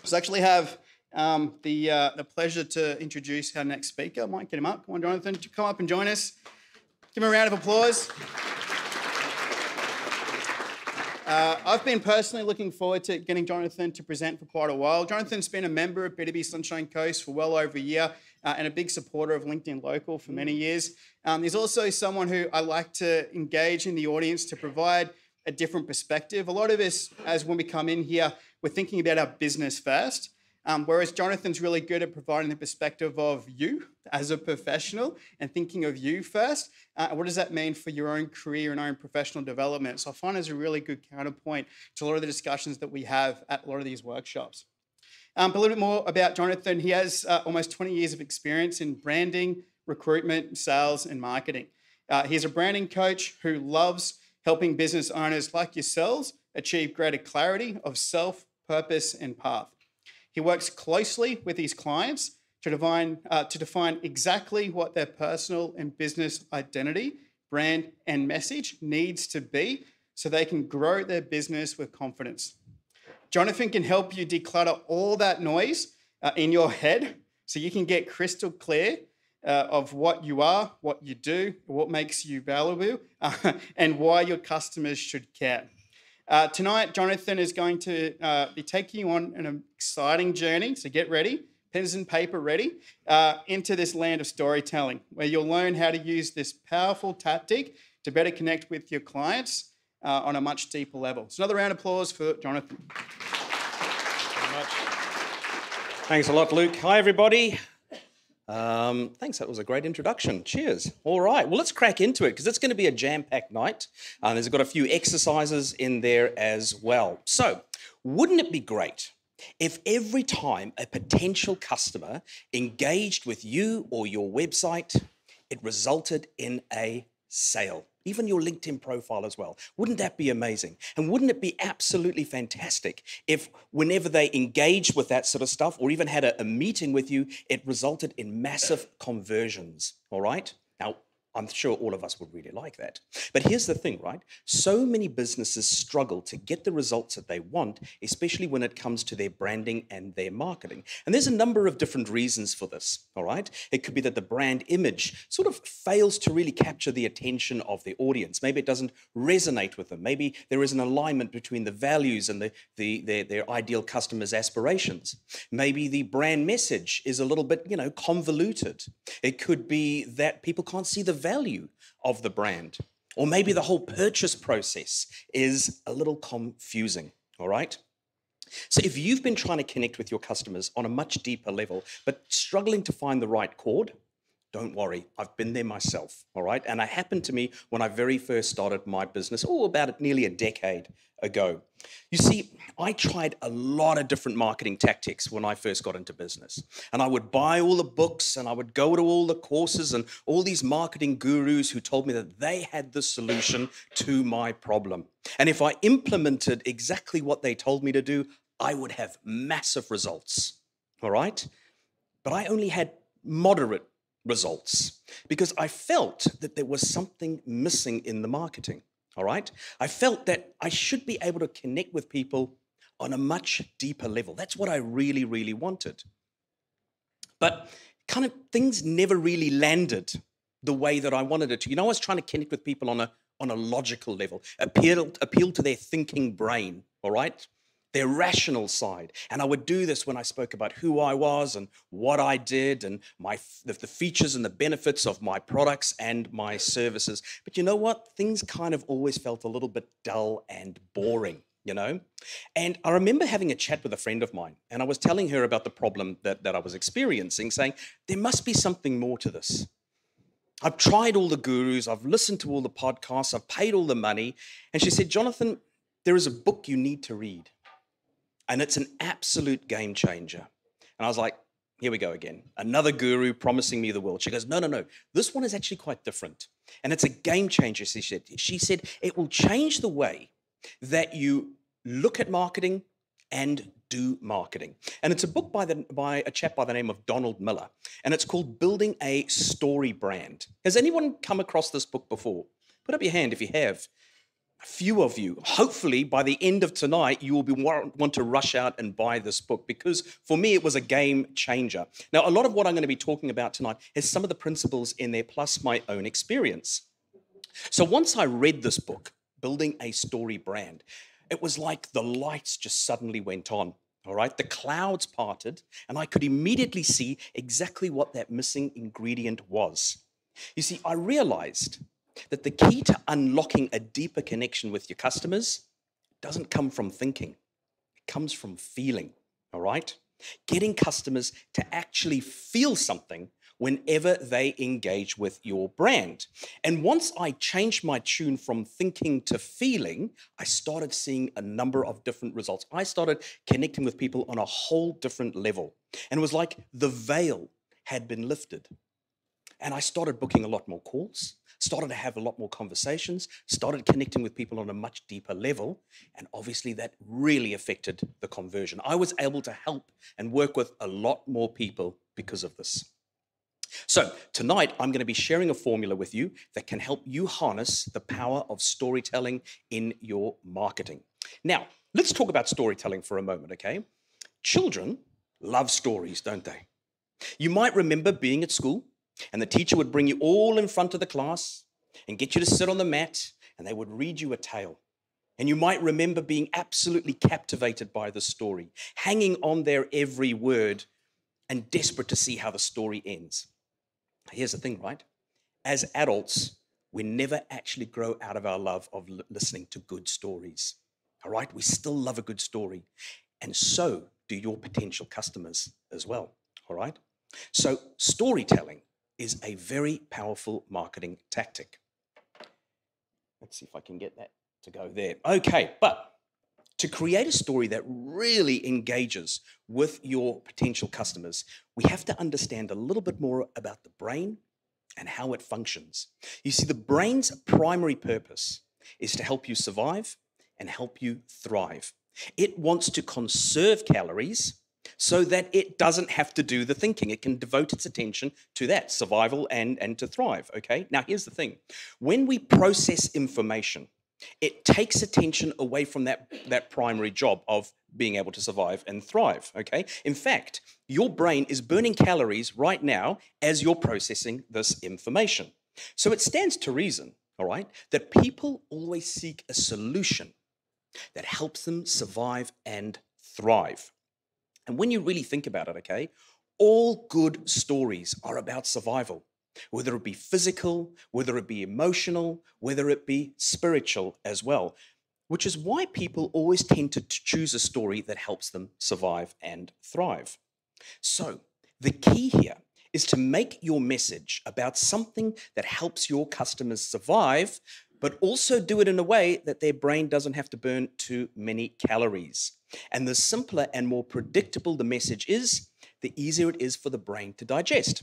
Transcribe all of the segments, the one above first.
So I actually have the pleasure to introduce our next speaker. I might get him up. Come on, Johnathan, come up and join us. Give him a round of applause. I've been personally looking forward to getting Johnathan to present for quite a while. Johnathan's been a member of B2B Sunshine Coast for well over a year and a big supporter of LinkedIn Local for many years. He's also someone who I like to engage in the audience to provide a different perspective. A lot of us, as when we come in here, we're thinking about our business first, whereas Johnathan's really good at providing the perspective of you as a professional and thinking of you first. What does that mean for your own career and own professional development? So I find it's a really good counterpoint to a lot of the discussions that we have at a lot of these workshops. But a little bit more about Johnathan. He has almost 20 years of experience in branding, recruitment, sales, and marketing. He's a branding coach who loves helping business owners like yourselves achieve greater clarity of self, purpose, and path. He works closely with his clients to define exactly what their personal and business identity, brand, and message needs to be so they can grow their business with confidence. Johnathan can help you declutter all that noise in your head so you can get crystal clear of what you are, what you do, what makes you valuable, and why your customers should care. Tonight, Johnathan is going to be taking you on an exciting journey, so get ready, pens and paper ready, into this land of storytelling, where you'll learn how to use this powerful tactic to better connect with your clients on a much deeper level. So another round of applause for Johnathan. Thanks a lot, Luke. Hi, everybody. Thanks, that was a great introduction. Cheers. All right, well, let's crack into it because it's going to be a jam-packed night. There's got a few exercises in there as well. So, wouldn't it be great if every time a potential customer engaged with you or your website, it resulted in a sale? Even your LinkedIn profile as well. Wouldn't that be amazing? And wouldn't it be absolutely fantastic if whenever they engaged with that sort of stuff or even had a meeting with you, it resulted in massive conversions, all right? Now, I'm sure all of us would really like that. But here's the thing, right? So many businesses struggle to get the results that they want, especially when it comes to their branding and their marketing. And there's a number of different reasons for this, all right? It could be that the brand image sort of fails to really capture the attention of the audience. Maybe it doesn't resonate with them. Maybe there is an alignment between the values and their ideal customers' aspirations. Maybe the brand message is a little bit, convoluted. It could be that people can't see the value of the brand. Or maybe the whole purchase process is a little confusing, all right? So if you've been trying to connect with your customers on a much deeper level, but struggling to find the right chord, don't worry, I've been there myself, all right? And it happened to me when I very first started my business, about nearly a decade ago. You see, I tried a lot of different marketing tactics when I first got into business. And I would buy all the books and I would go to all the courses and all these marketing gurus who told me that they had the solution to my problem. And if I implemented exactly what they told me to do, I would have massive results, all right? But I only had moderate results because I felt that there was something missing in the marketing, all right? I felt that I should be able to connect with people on a much deeper level. That's what I really, really wanted. But kind of things never really landed the way that I wanted it to. I was trying to connect with people on a logical level, appeal to their thinking brain, all right? Their rational side. And I would do this when I spoke about who I was and what I did and the features and the benefits of my products and my services. But you know what? Things kind of always felt a little bit dull and boring, And I remember having a chat with a friend of mine, and I was telling her about the problem that I was experiencing, saying, there must be something more to this. I've tried all the gurus, I've listened to all the podcasts, I've paid all the money. And she said, Johnathan, there is a book you need to read. And it's an absolute game changer. And I was like, here we go again. Another guru promising me the world. She goes, no. This one is actually quite different. And it's a game changer, she said. She said, it will change the way that you look at marketing and do marketing. And it's a book by a chap by the name of Donald Miller. And it's called Building a Story Brand. Has anyone come across this book before? Put up your hand if you have. a few of you, hopefully by the end of tonight, you will want to rush out and buy this book, because for me, it was a game changer. Now, a lot of what I'm going to be talking about tonight is some of the principles in there, plus my own experience. So once I read this book, Building a Story Brand, it was like the lights just suddenly went on. All right, the clouds parted, and I could immediately see exactly what that missing ingredient was. You see, I realized that the key to unlocking a deeper connection with your customers doesn't come from thinking. It comes from feeling, all right? Getting customers to actually feel something whenever they engage with your brand. And once I changed my tune from thinking to feeling, I started seeing a number of different results. I started connecting with people on a whole different level. And it was like the veil had been lifted. And I started booking a lot more calls, started to have a lot more conversations, started connecting with people on a much deeper level. And obviously that really affected the conversion. I was able to help and work with a lot more people because of this. So tonight, I'm going to be sharing a formula with you that can help you harness the power of storytelling in your marketing. Now, let's talk about storytelling for a moment, okay? Children love stories, don't they? You might remember being at school, and the teacher would bring you all in front of the class and get you to sit on the mat, and they would read you a tale. And you might remember being absolutely captivated by the story, hanging on their every word and desperate to see how the story ends. Here's the thing, right? As adults, we never actually grow out of our love of listening to good stories. All right? We still love a good story. And so do your potential customers as well. All right? So storytelling is a very powerful marketing tactic. Let's see if I can get that to go there. Okay, but to create a story that really engages with your potential customers, we have to understand a little bit more about the brain and how it functions. You see, the brain's primary purpose is to help you survive and help you thrive. It wants to conserve calories so that it doesn't have to do the thinking. It can devote its attention to that, survival and to thrive, okay? Now, here's the thing. When we process information, it takes attention away from that primary job of being able to survive and thrive, okay? In fact, your brain is burning calories right now as you're processing this information. So it stands to reason, all right, that people always seek a solution that helps them survive and thrive. And when you really think about it, okay, all good stories are about survival. Whether it be physical, whether it be emotional, whether it be spiritual as well, which is why people always tend to choose a story that helps them survive and thrive. So the key here is to make your message about something that helps your customers survive, but also do it in a way that their brain doesn't have to burn too many calories. And the simpler and more predictable the message is, the easier it is for the brain to digest.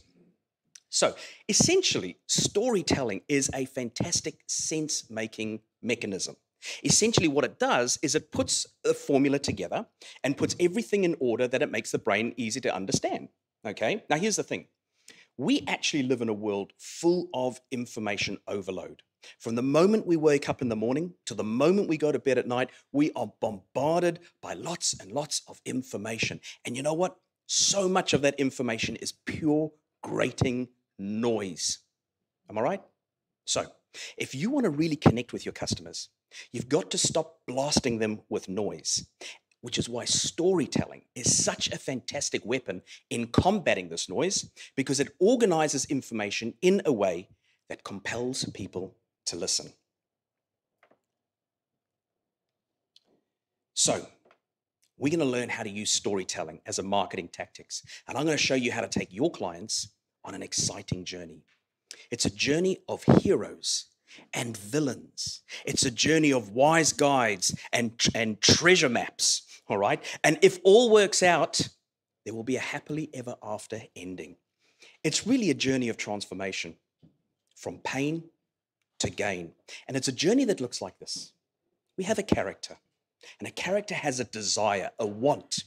So essentially, storytelling is a fantastic sense-making mechanism. Essentially, what it does is it puts a formula together and puts everything in order that it makes the brain easy to understand. Okay? Now, here's the thing. We actually live in a world full of information overload. From the moment we wake up in the morning to the moment we go to bed at night, we are bombarded by lots and lots of information. And you know what? So much of that information is pure, grating noise. Am I right? So, if you want to really connect with your customers, you've got to stop blasting them with noise, which is why storytelling is such a fantastic weapon in combating this noise, because it organizes information in a way that compels people to listen. So, we're going to learn how to use storytelling as a marketing tactics, and I'm going to show you how to take your clients on an exciting journey. It's a journey of heroes and villains. It's a journey of wise guides and treasure maps, all right? And if all works out, there will be a happily ever after ending. It's really a journey of transformation from pain to gain. And it's a journey that looks like this. We have a character, and a character has a desire, a want.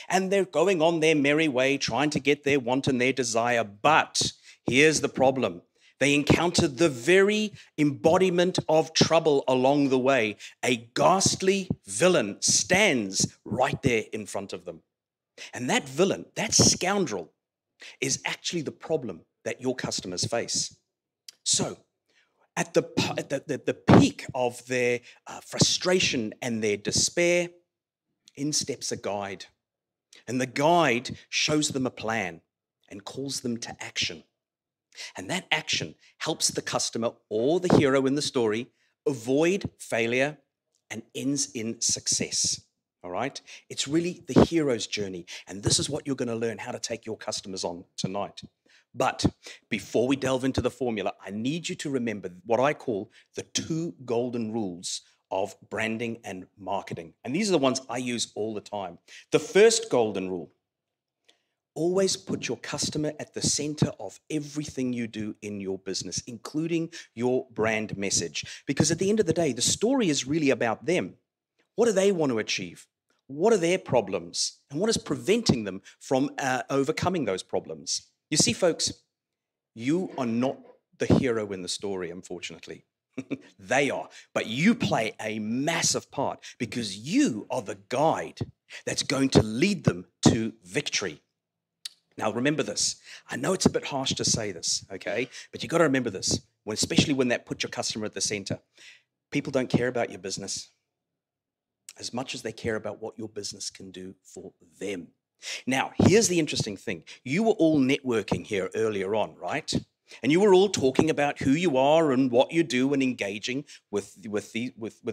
And they're going on their merry way, trying to get their want and their desire. But here's the problem. They encounter the very embodiment of trouble along the way. A ghastly villain stands right there in front of them. And that villain, that scoundrel, is actually the problem that your customers face. So, at the peak of their frustration and their despair, in steps a guide. And the guide shows them a plan and calls them to action. And that action helps the customer or the hero in the story avoid failure and ends in success. All right? It's really the hero's journey. And this is what you're going to learn how to take your customers on tonight. But before we delve into the formula, I need you to remember what I call the 2 golden rules of branding and marketing. And these are the ones I use all the time. The first golden rule: always put your customer at the center of everything you do in your business, including your brand message. Because at the end of the day, the story is really about them. What do they want to achieve? What are their problems? And what is preventing them from overcoming those problems? You see, folks, you are not the hero in the story, unfortunately. They are. But you play a massive part because you are the guide that's going to lead them to victory. Now, remember this. I know it's a bit harsh to say this, okay? But you've got to remember this, especially when that puts your customer at the center. People don't care about your business as much as they care about what your business can do for them. Now, here's the interesting thing. You were all networking here earlier on, right? And you were all talking about who you are and what you do and engaging with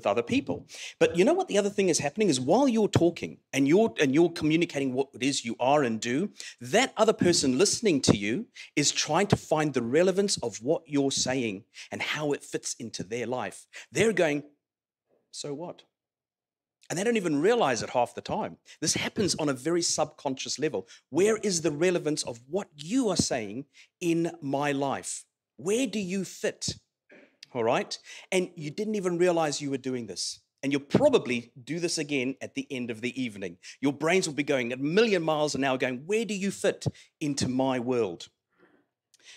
other people. But you know what the other thing is happening is while you're talking and you're communicating what it is you are and do, that other person listening to you is trying to find the relevance of what you're saying and how it fits into their life. They're going, so what? And they don't even realize it half the time. This happens on a very subconscious level. Where is the relevance of what you are saying in my life? Where do you fit? All right? And you didn't even realize you were doing this. And you'll probably do this again at the end of the evening. Your brains will be going at a million miles an hour going, where do you fit into my world?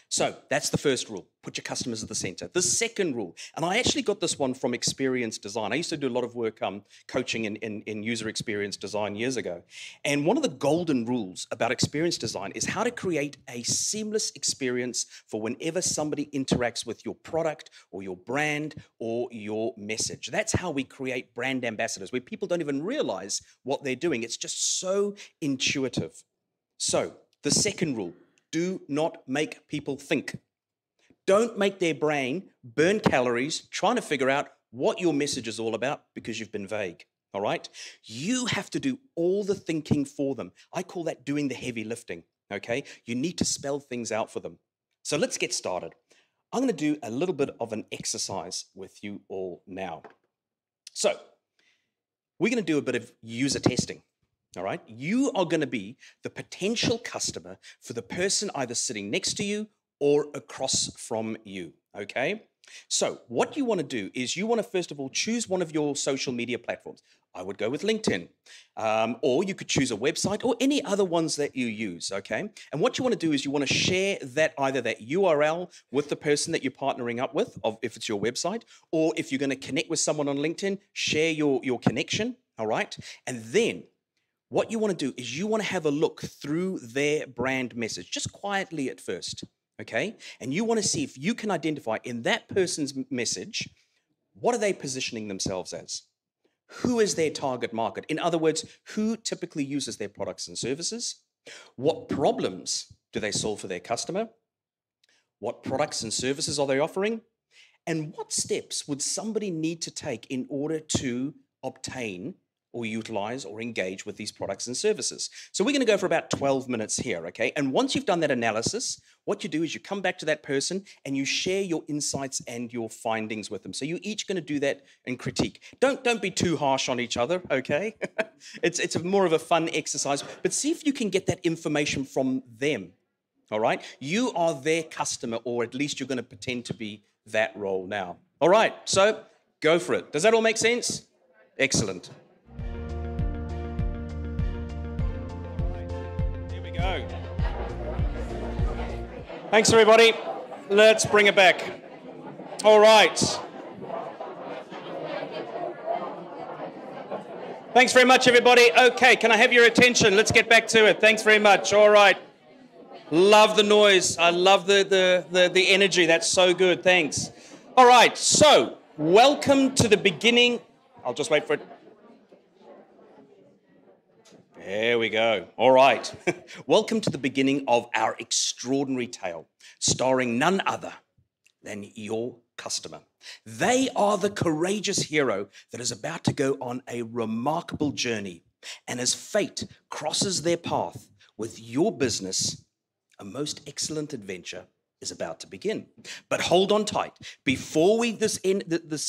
So that's the first rule. Put your customers at the center. The second rule, and I actually got this one from experience design. I used to do a lot of work coaching in user experience design years ago. And one of the golden rules about experience design is how to create a seamless experience for whenever somebody interacts with your product or your brand or your message. That's how we create brand ambassadors, where people don't even realize what they're doing. It's just so intuitive. So the second rule, do not make people think. Don't make their brain burn calories trying to figure out what your message is all about because you've been vague, all right? You have to do all the thinking for them. I call that doing the heavy lifting, okay? You need to spell things out for them. So let's get started. I'm going to do a little bit of an exercise with you all now. So we're going to do a bit of user testing. All right, you are going to be the potential customer for the person either sitting next to you or across from you, okay? So what you want to do is you want to, first of all, choose one of your social media platforms. I would go with LinkedIn, or you could choose a website or any other ones that you use, okay? And what you want to do is you want to share that either that URL with the person that you're partnering up with, if it's your website, or if you're going to connect with someone on LinkedIn, share your connection, all right? And then what you want to do is you want to have a look through their brand message, just quietly at first, okay? And you want to see if you can identify in that person's message, what are they positioning themselves as? Who is their target market? In other words, who typically uses their products and services? What problems do they solve for their customer? What products and services are they offering? And what steps would somebody need to take in order to obtain or utilize or engage with these products and services? So we're going to go for about 12 minutes here, okay? And once you've done that analysis, what you do is you come back to that person and you share your insights and your findings with them. So you're each going to do that and critique. Don't be too harsh on each other, okay? It's more of a fun exercise, but see if you can get that information from them, all right? You are their customer, or at least you're going to pretend to be that role now. All right, so go for it. Does that all make sense? Excellent. Go. Thanks, everybody. Let's bring it back. All right. Thanks very much, everybody. Okay, can I have your attention? Let's get back to it. Thanks very much. All right. Love the noise. I love the energy. That's so good. Thanks. All right. So, welcome to the beginning. I'll just wait for it. There we go. All right. Welcome to the beginning of our extraordinary tale, starring none other than your customer. They are the courageous hero that is about to go on a remarkable journey. And as fate crosses their path with your business, a most excellent adventure is about to begin. But hold on tight. Before this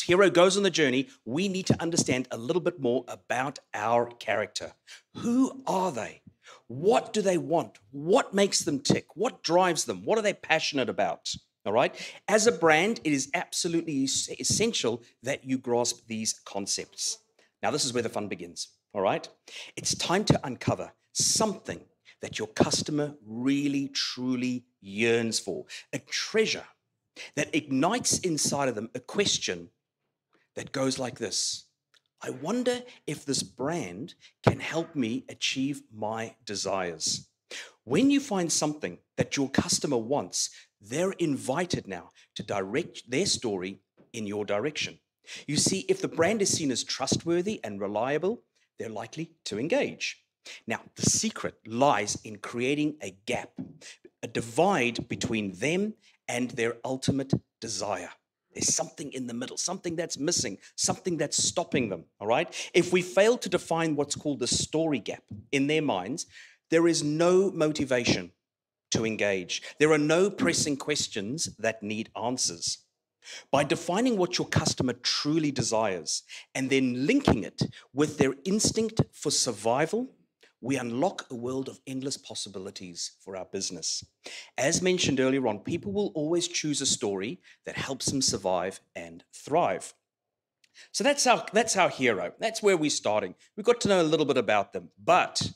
hero goes on the journey, we need to understand a little bit more about our character. Who are they? What do they want? What makes them tick? What drives them? What are they passionate about? All right. As a brand, it is absolutely essential that you grasp these concepts. Now, this is where the fun begins. All right. It's time to uncover something that your customer really, truly yearns for, a treasure that ignites inside of them a question that goes like this. I wonder if this brand can help me achieve my desires. When you find something that your customer wants, they're invited now to direct their story in your direction. You see, if the brand is seen as trustworthy and reliable, they're likely to engage. Now, the secret lies in creating a gap, a divide between them and their ultimate desire. There's something in the middle, something that's missing, something that's stopping them, all right? If we fail to define what's called the story gap in their minds, there is no motivation to engage. There are no pressing questions that need answers. By defining what your customer truly desires and then linking it with their instinct for survival, we unlock a world of endless possibilities for our business. As mentioned earlier on, people will always choose a story that helps them survive and thrive. So that's our hero. That's where we're starting. We've got to know a little bit about them, but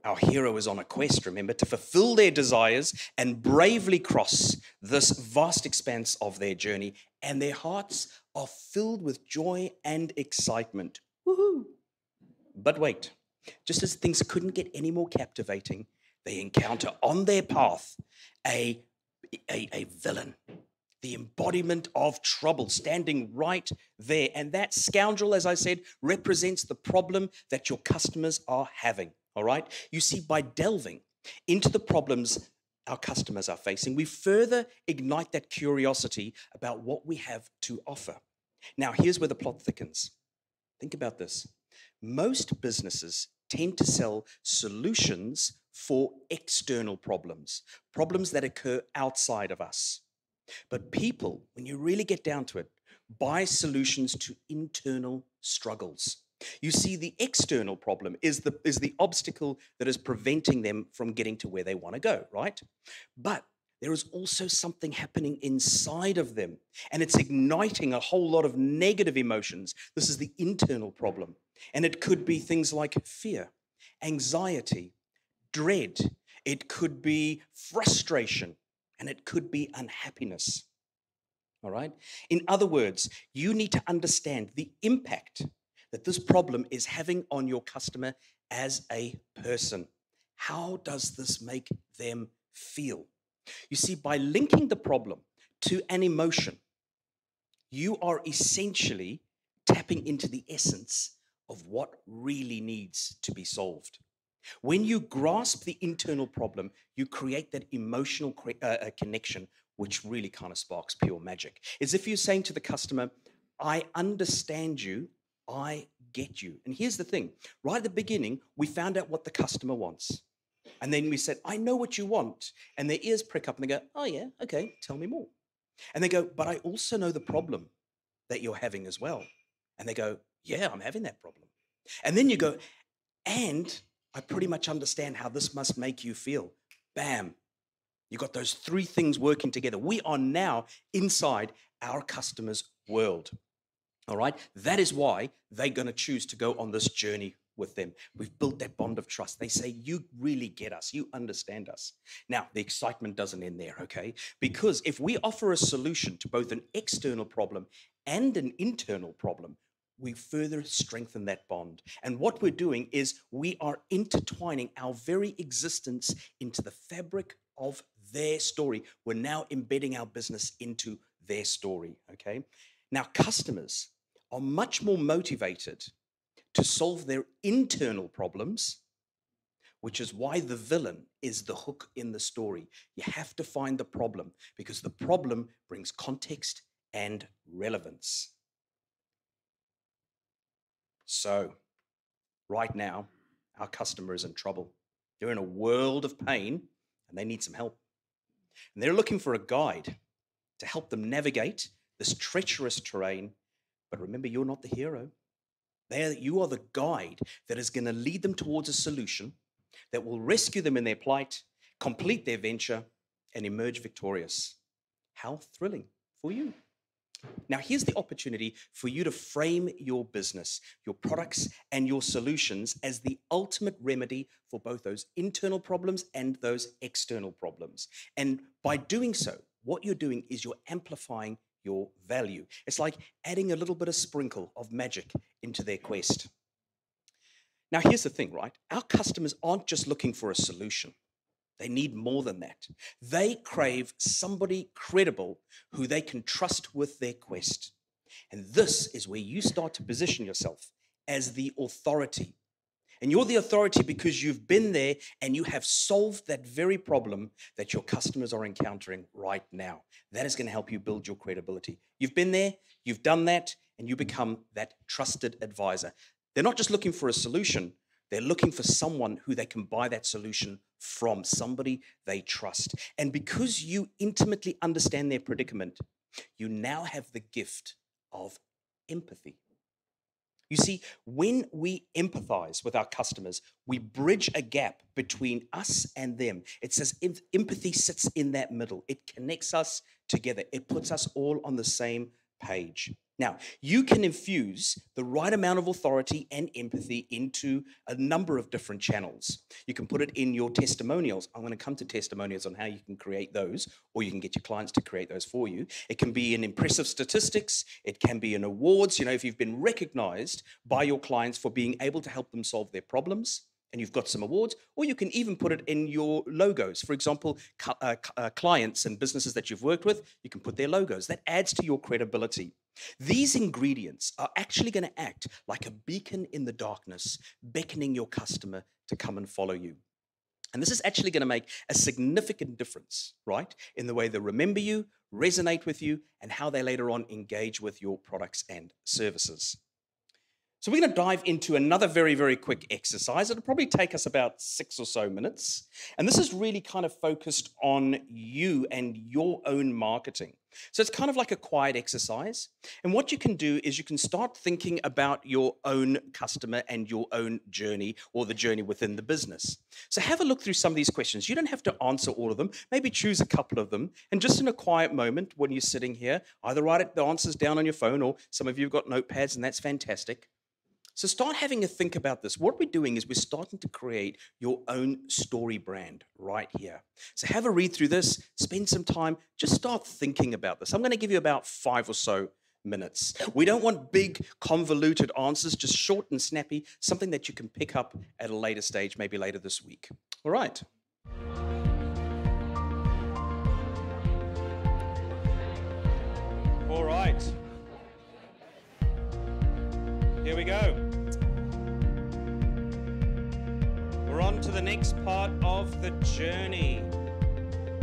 our hero is on a quest, remember, to fulfill their desires and bravely cross this vast expanse of their journey, and their hearts are filled with joy and excitement. Woohoo! But wait, just as things couldn't get any more captivating, they encounter on their path a villain, the embodiment of trouble, standing right there. And that scoundrel, as I said, represents the problem that your customers are having. All right. You see, by delving into the problems our customers are facing, we further ignite that curiosity about what we have to offer. Now, here's where the plot thickens. Think about this. Most businesses tend to sell solutions for external problems, problems that occur outside of us. But people, when you really get down to it, buy solutions to internal struggles. You see, the external problem is the obstacle that is preventing them from getting to where they want to go, right? But there is also something happening inside of them, and it's igniting a whole lot of negative emotions. This is the internal problem. And it could be things like fear, anxiety, dread. It could be frustration, and it could be unhappiness. All right? In other words, you need to understand the impact that this problem is having on your customer as a person. How does this make them feel? You see, by linking the problem to an emotion, you are essentially tapping into the essence of what really needs to be solved. When you grasp the internal problem, you create that emotional connection, which really kind of sparks pure magic. It's if you're saying to the customer, I understand you, I get you. And here's the thing, right at the beginning, we found out what the customer wants. And then we said, I know what you want. And their ears prick up and they go, oh yeah, okay, tell me more. And they go, but I also know the problem that you're having as well. And they go, yeah, I'm having that problem. And then you go, and I pretty much understand how this must make you feel. Bam. You got those three things working together. We are now inside our customer's world. All right. That is why they're going to choose to go on this journey with them. We've built that bond of trust. They say, you really get us. You understand us. Now, the excitement doesn't end there, okay? Because if we offer a solution to both an external problem and an internal problem, we further strengthen that bond. And what we're doing is we are intertwining our very existence into the fabric of their story. We're now embedding our business into their story, okay? Now, customers are much more motivated to solve their internal problems, which is why the villain is the hook in the story. You have to find the problem because the problem brings context and relevance. So, right now, our customer is in trouble. They're in a world of pain and they need some help. And they're looking for a guide to help them navigate this treacherous terrain. But remember, you're not the hero. You are the guide that is going to lead them towards a solution that will rescue them in their plight, complete their venture, and emerge victorious. How thrilling for you. Now, here's the opportunity for you to frame your business, your products, and your solutions as the ultimate remedy for both those internal problems and those external problems. And by doing so, what you're doing is you're amplifying your value. It's like adding a little bit of sprinkle of magic into their quest. Now, here's the thing, right? Our customers aren't just looking for a solution. They need more than that. They crave somebody credible who they can trust with their quest. And this is where you start to position yourself as the authority. And you're the authority because you've been there and you have solved that very problem that your customers are encountering right now. That is going to help you build your credibility. You've been there, you've done that, and you become that trusted advisor. They're not just looking for a solution, they're looking for someone who they can buy that solution from, somebody they trust. And because you intimately understand their predicament, you now have the gift of empathy. You see, when we empathize with our customers, we bridge a gap between us and them. It says empathy sits in that middle. It connects us together. It puts us all on the same page. Now, you can infuse the right amount of authority and empathy into a number of different channels. You can put it in your testimonials. I'm going to come to testimonials on how you can create those, or you can get your clients to create those for you. It can be in impressive statistics. It can be in awards. You know, if you've been recognized by your clients for being able to help them solve their problems, and you've got some awards, or you can even put it in your logos. For example, clients and businesses that you've worked with, you can put their logos. That adds to your credibility. These ingredients are actually going to act like a beacon in the darkness, beckoning your customer to come and follow you. And this is actually going to make a significant difference, right, in the way they remember you, resonate with you, and how they later on engage with your products and services. So we're going to dive into another very, very quick exercise. It'll probably take us about 6 or so minutes. And this is really kind of focused on you and your own marketing. So it's kind of like a quiet exercise. And what you can do is you can start thinking about your own customer and your own journey, or the journey within the business. So have a look through some of these questions. You don't have to answer all of them. Maybe choose a couple of them. And just in a quiet moment when you're sitting here, either write the answers down on your phone, or some of you have got notepads, and that's fantastic. So start having a think about this. What we're doing is we're starting to create your own story brand right here. So have a read through this, spend some time, just start thinking about this. I'm going to give you about 5 or so minutes. We don't want big, convoluted answers, just short and snappy, something that you can pick up at a later stage, maybe later this week. All right. All right. Here we go. We're on to the next part of the journey.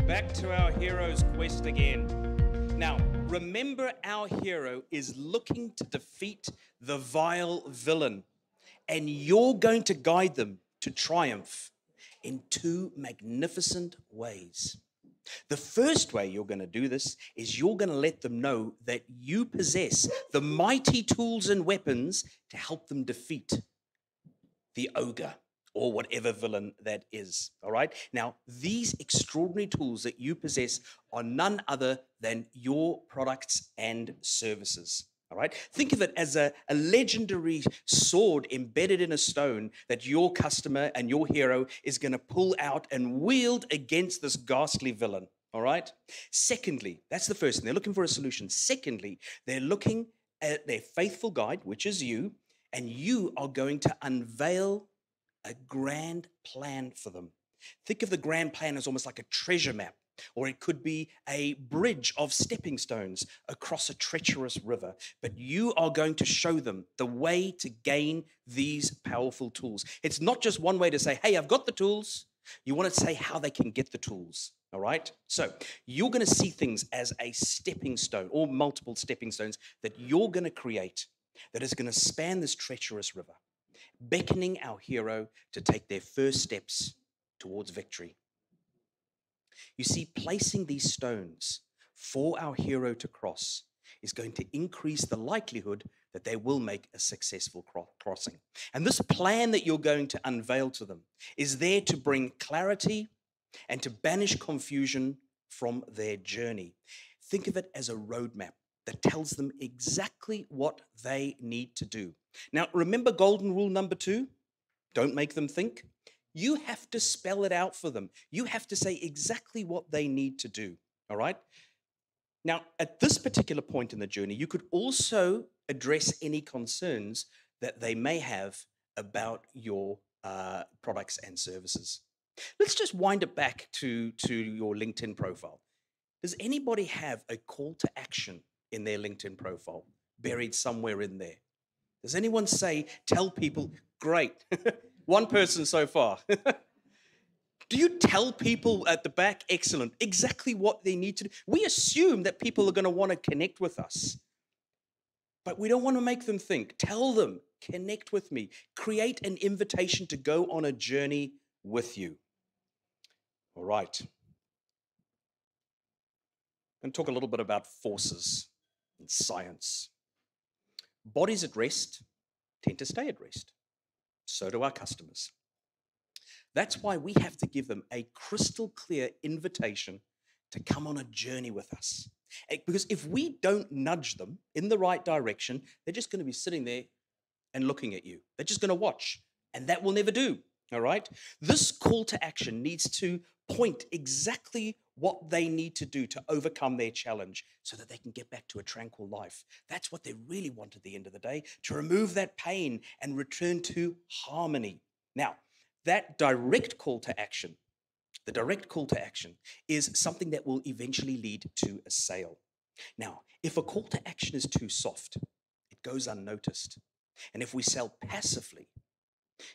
Back to our hero's quest again. Now, remember, our hero is looking to defeat the vile villain, and you're going to guide them to triumph in 2 magnificent ways. The first way you're going to do this is you're going to let them know that you possess the mighty tools and weapons to help them defeat the ogre or whatever villain that is. All right? Now, these extraordinary tools that you possess are none other than your products and services. All right. Think of it as a legendary sword embedded in a stone that your customer and your hero is going to pull out and wield against this ghastly villain. All right. Secondly, that's the first thing. They're looking for a solution. Secondly, they're looking at their faithful guide, which is you, and you are going to unveil a grand plan for them. Think of the grand plan as almost like a treasure map, or it could be a bridge of stepping stones across a treacherous river. But you are going to show them the way to gain these powerful tools. It's not just one way to say, hey, I've got the tools. You want to say how they can get the tools. All right. So you're going to see things as a stepping stone or multiple stepping stones that you're going to create that is going to span this treacherous river, beckoning our hero to take their first steps towards victory. You see, placing these stones for our hero to cross is going to increase the likelihood that they will make a successful crossing. And this plan that you're going to unveil to them is there to bring clarity and to banish confusion from their journey. Think of it as a roadmap that tells them exactly what they need to do. Now, remember golden rule number 2? Don't make them think. You have to spell it out for them. You have to say exactly what they need to do, all right? Now, at this particular point in the journey, you could also address any concerns that they may have about your products and services. Let's just wind it back to your LinkedIn profile. Does anybody have a call to action in their LinkedIn profile buried somewhere in there? Does anyone say, tell people, great, one person so far. Do you tell people at the back, excellent, exactly what they need to do? We assume that people are going to want to connect with us, but we don't want to make them think. Tell them, connect with me. Create an invitation to go on a journey with you. All right. I'm going to talk a little bit about forces and science. Bodies at rest tend to stay at rest. So do our customers. That's why we have to give them a crystal clear invitation to come on a journey with us. Because if we don't nudge them in the right direction, they're just going to be sitting there and looking at you. They're just going to watch, and that will never do, all right? This call to action needs to point exactly what they need to do to overcome their challenge so that they can get back to a tranquil life. That's what they really want at the end of the day, to remove that pain and return to harmony. Now, that direct call to action, the direct call to action is something that will eventually lead to a sale. Now, if a call to action is too soft, it goes unnoticed. And if we sell passively,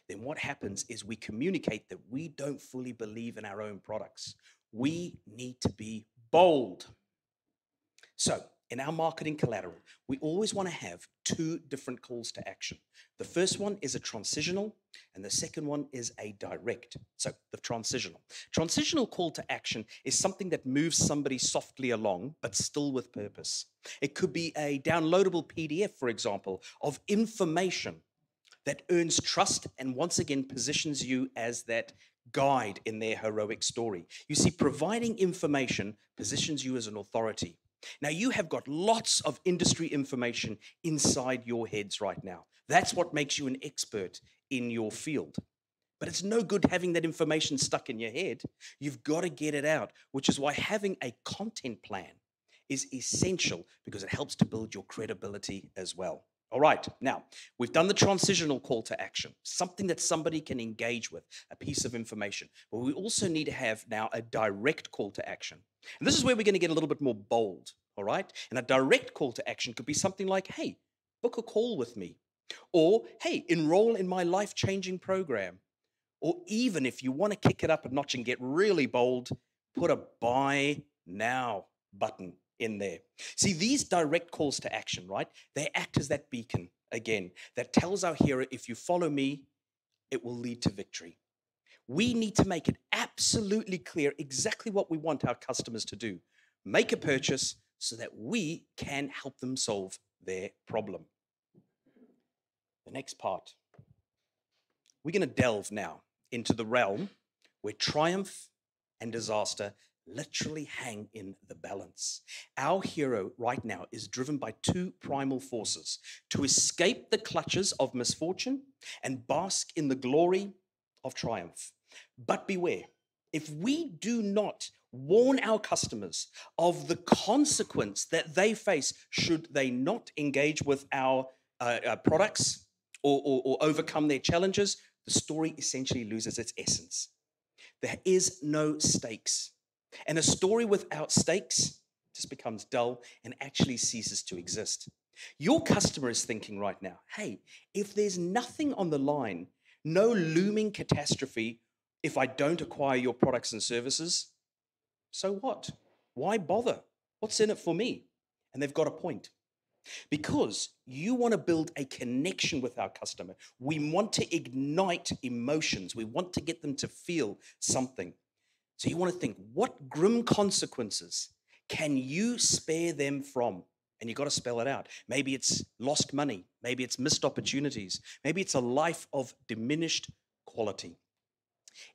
then what happens is we communicate that we don't fully believe in our own products. We need to be bold. So, in our marketing collateral, we always want to have 2 different calls to action. The first one is a transitional, and the second one is a direct. So, the transitional. Transitional call to action is something that moves somebody softly along, but still with purpose. It could be a downloadable PDF, for example, of information that earns trust and once again positions you as that guide in their heroic story. You see, providing information positions you as an authority. Now, you have got lots of industry information inside your heads right now. That's what makes you an expert in your field. But it's no good having that information stuck in your head. You've got to get it out, which is why having a content plan is essential, because it helps to build your credibility as well. All right, now, we've done the transitional call to action, something that somebody can engage with, a piece of information. But we also need to have now a direct call to action. And this is where we're going to get a little bit more bold, all right? And a direct call to action could be something like, hey, book a call with me. Or, hey, enroll in my life-changing program. Or even if you want to kick it up a notch and get really bold, put a buy now button in there. See, these direct calls to action, right? They act as that beacon, again, that tells our hero, if you follow me, it will lead to victory. We need to make it absolutely clear exactly what we want our customers to do. Make a purchase so that we can help them solve their problem. The next part. We're going to delve now into the realm where triumph and disaster literally hang in the balance. Our hero right now is driven by two primal forces: to escape the clutches of misfortune and bask in the glory of triumph. But beware, if we do not warn our customers of the consequence that they face should they not engage with our products or overcome their challenges, the story essentially loses its essence. There is no stakes. And a story without stakes just becomes dull and actually ceases to exist. Your customer is thinking right now, hey, if there's nothing on the line, no looming catastrophe if I don't acquire your products and services, so what? Why bother? What's in it for me? And they've got a point. Because you want to build a connection with our customer. We want to ignite emotions. We want to get them to feel something. So you want to think, what grim consequences can you spare them from? And you've got to spell it out. Maybe it's lost money. Maybe it's missed opportunities. Maybe it's a life of diminished quality.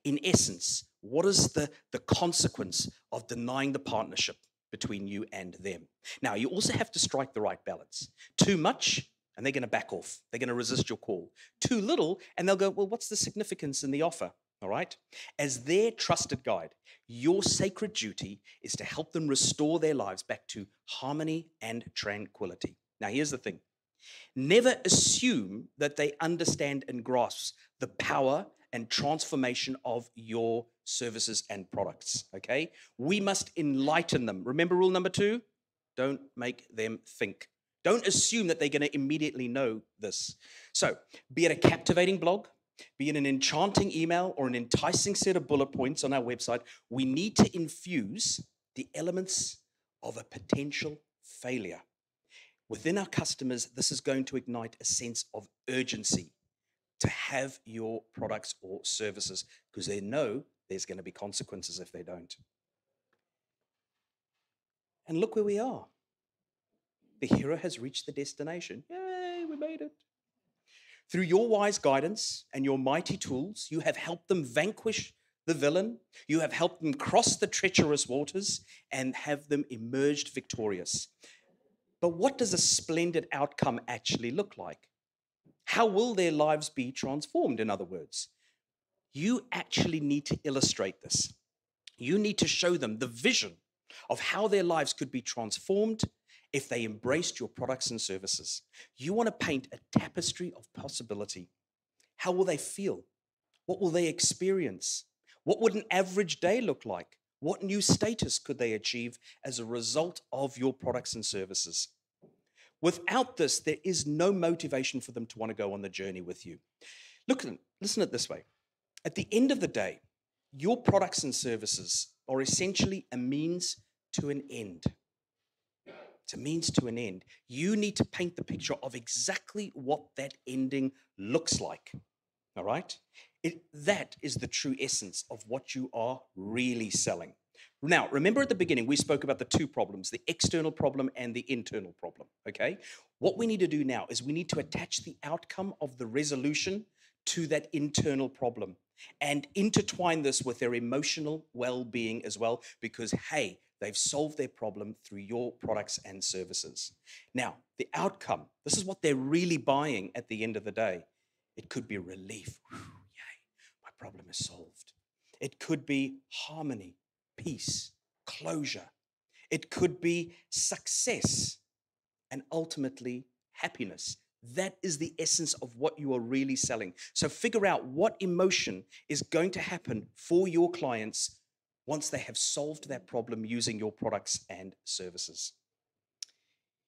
In essence, what is the consequence of denying the partnership between you and them? Now, you also have to strike the right balance. Too much, and they're going to back off. They're going to resist your call. Too little, and they'll go, well, what's the significance in the offer? All right? As their trusted guide, your sacred duty is to help them restore their lives back to harmony and tranquility. Now, here's the thing. Never assume that they understand and grasp the power and transformation of your services and products, okay? We must enlighten them. Remember rule number 2? Don't make them think. Don't assume that they're going to immediately know this. So, be it a captivating blog, be it an enchanting email or an enticing set of bullet points on our website, we need to infuse the elements of a potential failure. Within our customers, this is going to ignite a sense of urgency to have your products or services because they know there's going to be consequences if they don't. And look where we are. The hero has reached the destination. Yay, we made it. Through your wise guidance and your mighty tools, you have helped them vanquish the villain. You have helped them cross the treacherous waters and have them emerged victorious. But what does a splendid outcome actually look like? How will their lives be transformed, in other words? You actually need to illustrate this. You need to show them the vision of how their lives could be transformed if they embraced your products and services. You want to paint a tapestry of possibility. How will they feel? What will they experience? What would an average day look like? What new status could they achieve as a result of your products and services? Without this, there is no motivation for them to want to go on the journey with you. Listen at it this way. At the end of the day, your products and services are essentially a means to an end. It's a means to an end. You need to paint the picture of exactly what that ending looks like. All right? That is the true essence of what you are really selling. Now, remember at the beginning, we spoke about the two problems, the external problem and the internal problem, okay? What we need to do now is we need to attach the outcome of the resolution to that internal problem and intertwine this with their emotional well-being as well because, hey, they've solved their problem through your products and services. Now, the outcome, this is what they're really buying at the end of the day. It could be relief. Whew, yay, my problem is solved. It could be harmony, peace, closure. It could be success and ultimately happiness. That is the essence of what you are really selling. So figure out what emotion is going to happen for your clients once they have solved that problem using your products and services.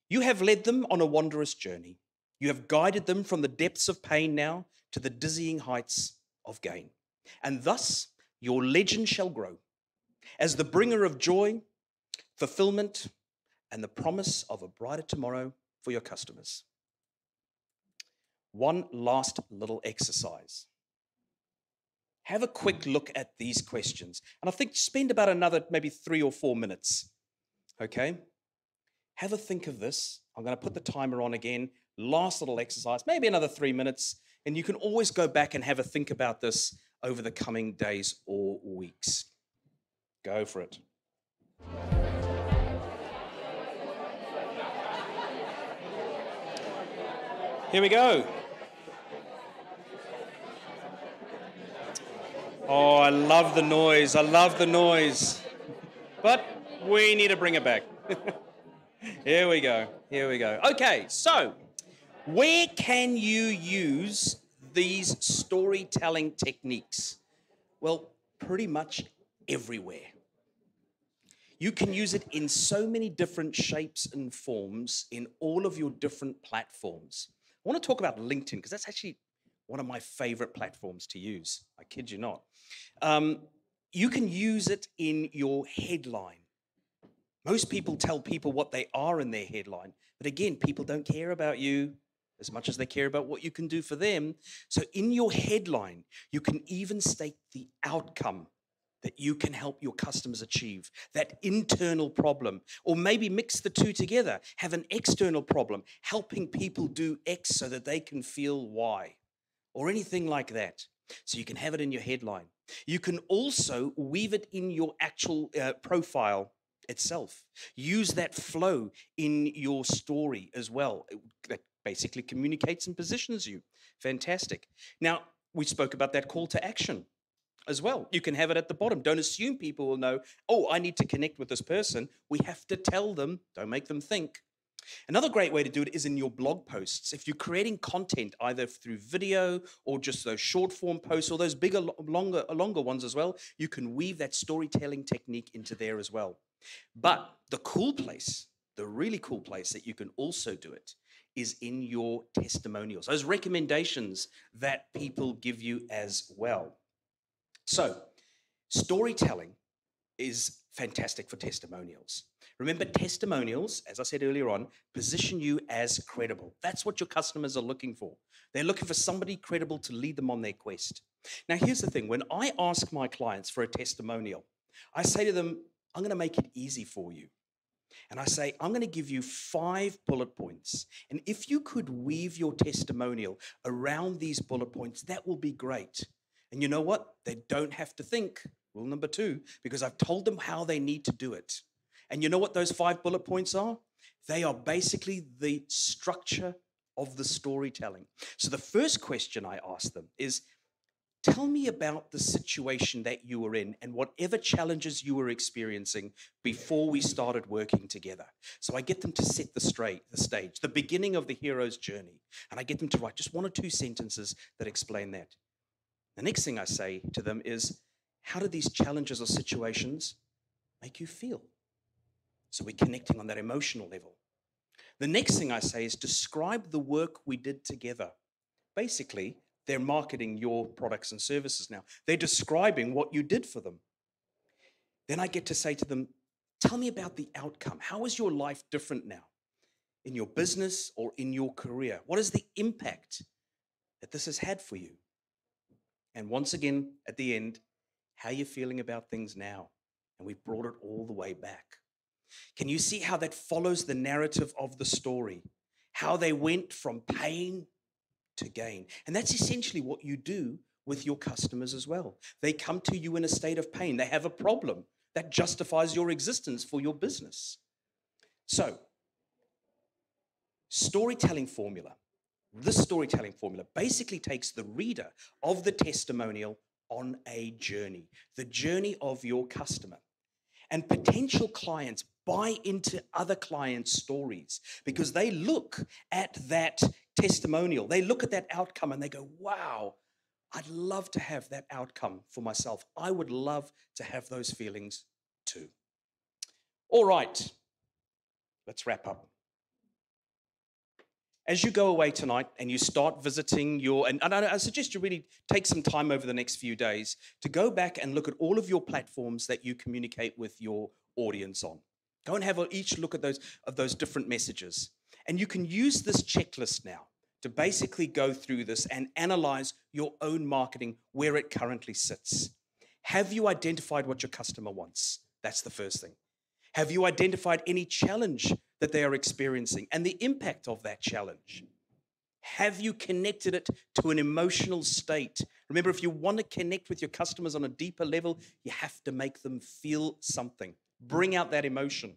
You have led them on a wondrous journey. You have guided them from the depths of pain now to the dizzying heights of gain. And thus, your legend shall grow as the bringer of joy, fulfillment, and the promise of a brighter tomorrow for your customers. One last little exercise. Have a quick look at these questions. And I think spend about another maybe 3 or 4 minutes. Okay? Have a think of this. I'm going to put the timer on again. Last little exercise, maybe another 3 minutes. And you can always go back and have a think about this over the coming days or weeks. Go for it. Here we go. Oh, I love the noise. I love the noise. But we need to bring it back. Here we go. Here we go. Okay, so where can you use these storytelling techniques? Well, pretty much everywhere. You can use it in so many different shapes and forms in all of your different platforms. I want to talk about LinkedIn because that's actually one of my favorite platforms to use. I kid you not. You can use it in your headline. Most people tell people what they are in their headline, but again, people don't care about you as much as they care about what you can do for them. So in your headline, you can even state the outcome that you can help your customers achieve, that internal problem, or maybe mix the two together, have an external problem, helping people do X so that they can feel Y, or anything like that. So you can have it in your headline. You can also weave it in your actual profile itself. Use that flow in your story as well. That basically communicates and positions you. Fantastic. Now, we spoke about that call to action as well. You can have it at the bottom. Don't assume people will know, oh, I need to connect with this person. We have to tell them, don't make them think. Another great way to do it is in your blog posts. If you're creating content either through video or just those short form posts or those bigger, longer ones as well, you can weave that storytelling technique into there as well. But the cool place, the really cool place that you can also do it is in your testimonials, those recommendations that people give you as well. So, storytelling is fantastic for testimonials. Remember, testimonials, as I said earlier on, position you as credible. That's what your customers are looking for. They're looking for somebody credible to lead them on their quest. Now, here's the thing. When I ask my clients for a testimonial, I say to them, I'm going to make it easy for you. And I say, I'm going to give you 5 bullet points. And if you could weave your testimonial around these bullet points, that will be great. And you know what? They don't have to think. Rule number 2, because I've told them how they need to do it. And you know what those 5 bullet points are? They are basically the structure of the storytelling. So the first question I ask them is, tell me about the situation that you were in and whatever challenges you were experiencing before we started working together. So I get them to set the stage, the beginning of the hero's journey. And I get them to write just 1 or 2 sentences that explain that. The next thing I say to them is, how do these challenges or situations make you feel? So we're connecting on that emotional level. The next thing I say is, describe the work we did together. Basically, they're marketing your products and services now. They're describing what you did for them. Then I get to say to them, tell me about the outcome. How is your life different now in your business or in your career? What is the impact that this has had for you? And once again, at the end, how are you feeling about things now? And we've brought it all the way back. Can you see how that follows the narrative of the story? How they went from pain to gain. And that's essentially what you do with your customers as well. They come to you in a state of pain. They have a problem that justifies your existence for your business. So, storytelling formula. This storytelling formula basically takes the reader of the testimonial on a journey, the journey of your customer. And potential clients buy into other clients' stories because they look at that testimonial, they look at that outcome and they go, wow, I'd love to have that outcome for myself. I would love to have those feelings too. All right, let's wrap up. As you go away tonight and you start visiting and I suggest you really take some time over the next few days to go back and look at all of your platforms that you communicate with your audience on. Go and have each look at those different messages. And you can use this checklist now to basically go through this and analyze your own marketing where it currently sits. Have you identified what your customer wants? That's the first thing. Have you identified any challenge that they are experiencing and the impact of that challenge? Have you connected it to an emotional state? Remember, if you want to connect with your customers on a deeper level, you have to make them feel something. Bring out that emotion.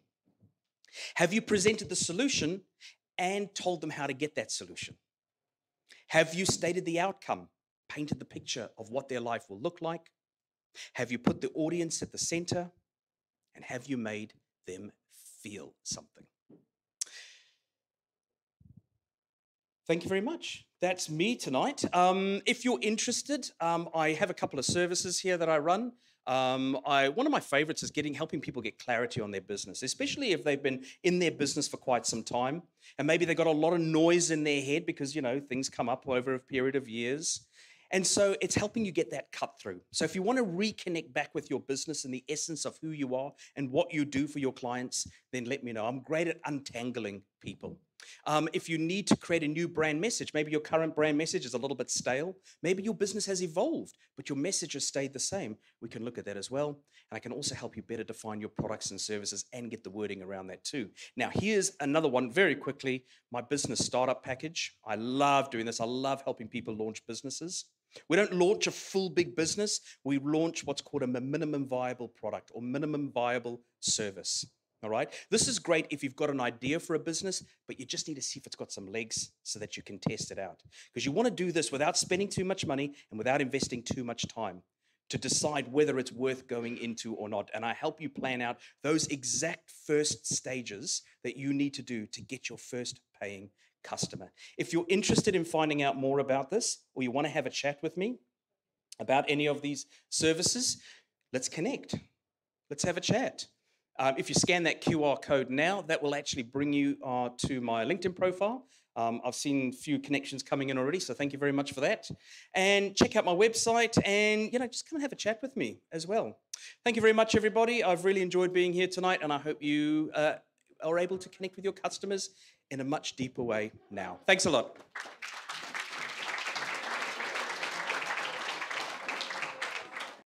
Have you presented the solution and told them how to get that solution? Have you stated the outcome, painted the picture of what their life will look like? Have you put the audience at the center? And have you made them feel something? Thank you very much. That's me tonight. If you're interested, I have a couple of services here that I run. One of my favorites is helping people get clarity on their business, especially if they've been in their business for quite some time, and maybe they've got a lot of noise in their head because, things come up over a period of years. And so it's helping you get that cut through. So if you want to reconnect back with your business and the essence of who you are and what you do for your clients, then let me know. I'm great at untangling people. If you need to create a new brand message, maybe your current brand message is a little bit stale. Maybe your business has evolved, but your message has stayed the same. We can look at that as well. And I can also help you better define your products and services and get the wording around that too. Now, here's another one very quickly, my business startup package. I love doing this. I love helping people launch businesses. We don't launch a full big business. We launch what's called a minimum viable product or minimum viable service. All right. This is great if you've got an idea for a business, but you just need to see if it's got some legs so that you can test it out. Because you want to do this without spending too much money and without investing too much time to decide whether it's worth going into or not. And I help you plan out those exact first stages that you need to do to get your first paying customer. If you're interested in finding out more about this, or you want to have a chat with me about any of these services, let's connect. Let's have a chat. If you scan that QR code now, that will actually bring you to my LinkedIn profile. I've seen a few connections coming in already, so thank you very much for that. And check out my website and, just come and have a chat with me as well. Thank you very much, everybody. I've really enjoyed being here tonight, and I hope you are able to connect with your customers in a much deeper way now. Thanks a lot.